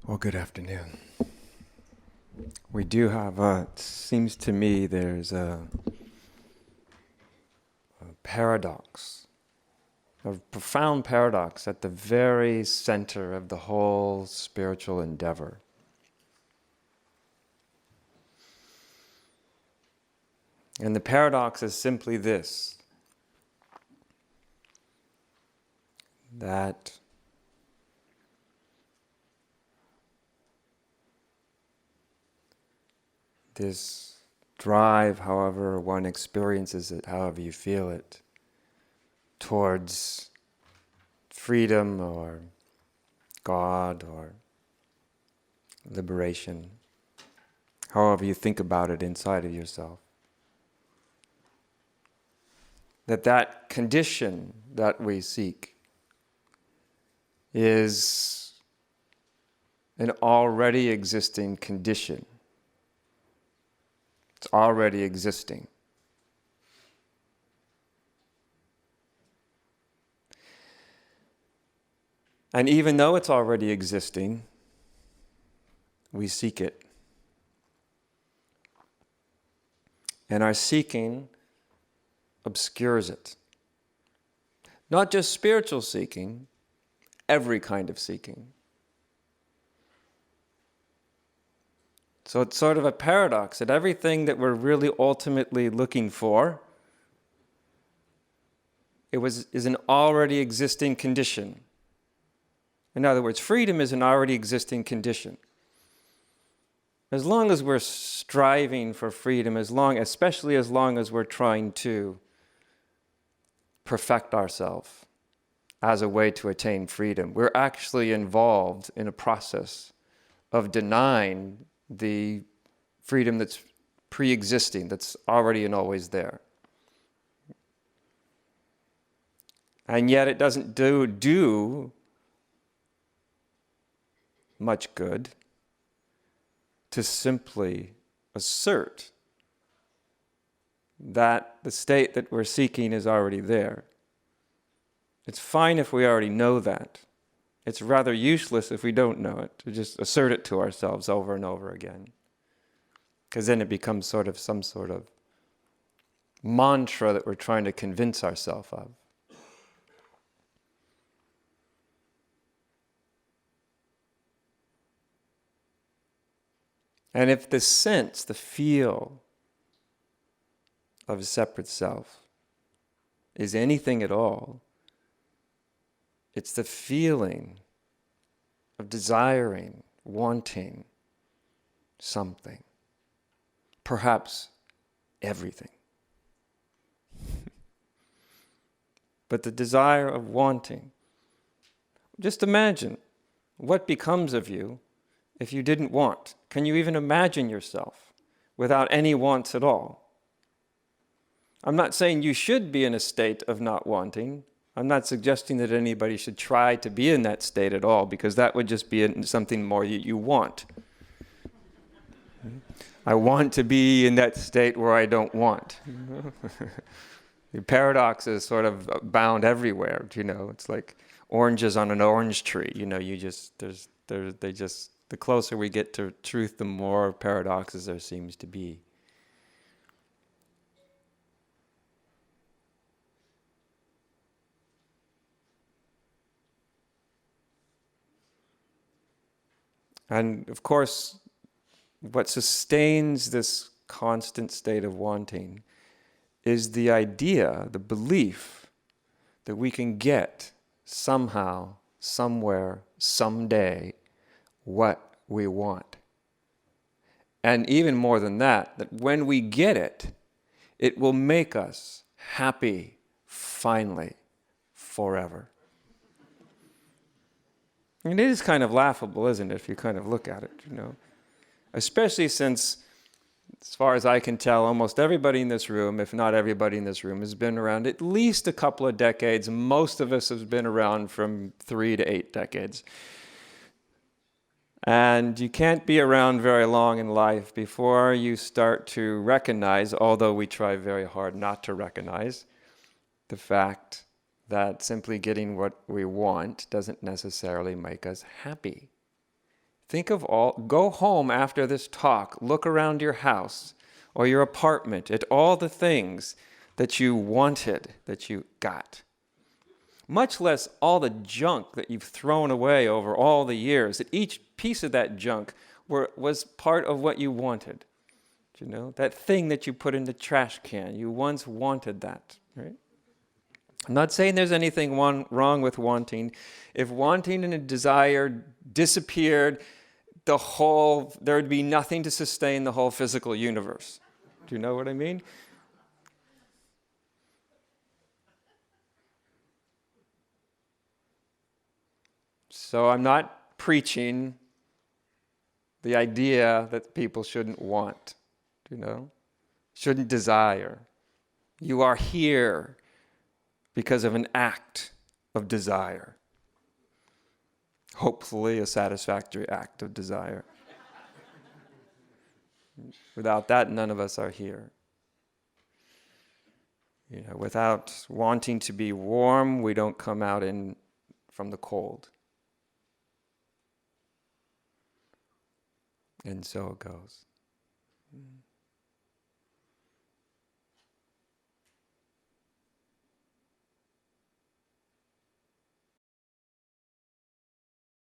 Well, good afternoon. We do have, it seems to me there's a paradox, a profound paradox at the very center of the whole spiritual endeavor. And the paradox is simply this, that this drive, however one experiences it, however you feel it, towards freedom or God or liberation, however you think about it inside of yourself, that condition that we seek is an already existing condition. It's already existing. And even though it's already existing, we seek it. And our seeking obscures it. Not just spiritual seeking, every kind of seeking. So it's sort of a paradox that everything that we're really ultimately looking for is an already existing condition. In other words, freedom is an already existing condition. As long as we're striving for freedom, especially as long as we're trying to perfect ourselves as a way to attain freedom, we're actually involved in a process of denying the freedom that's pre-existing, that's already and always there. And yet it doesn't do much good to simply assert that the state that we're seeking is already there. It's fine if we already know that. It's rather useless if we don't know it, to just assert it to ourselves over and over again. Because then it becomes some sort of mantra that we're trying to convince ourselves of. And if the sense, the feel of a separate self is anything at all, it's the feeling of desiring, wanting something, perhaps everything. But the desire of wanting. Just imagine what becomes of you if you didn't want. Can you even imagine yourself without any wants at all? I'm not saying you should be in a state of not wanting. I'm not suggesting that anybody should try to be in that state at all, because that would just be something more you want. I want to be in that state where I don't want. The paradox is sort of bound everywhere, It's like oranges on an orange tree, the closer we get to truth, the more paradoxes there seems to be. And of course, what sustains this constant state of wanting is the idea, the belief that we can get somehow, somewhere, someday, what we want. And even more than that when we get it, it will make us happy, finally, forever. And it is kind of laughable, isn't it, if you kind of look at it, Especially since, as far as I can tell, almost everybody in this room, if not everybody in this room, has been around at least a couple of decades. Most of us have been around from 3 to 8 decades. And you can't be around very long in life before you start to recognize, although we try very hard not to recognize, the fact that simply getting what we want doesn't necessarily make us happy. Go home after this talk, look around your house or your apartment at all the things that you wanted, that you got. Much less all the junk that you've thrown away over all the years, that each piece of that junk was part of what you wanted. You know, that thing that you put in the trash can, you once wanted that, right? I'm not saying there's anything wrong with wanting. If wanting and a desire disappeared, there would be nothing to sustain the whole physical universe. Do you know what I mean? So I'm not preaching the idea that people shouldn't want, you know, shouldn't desire. You are here because of an act of desire. Hopefully a satisfactory act of desire. Without that, none of us are here. You know, without wanting to be warm, we don't come out from the cold. And so it goes.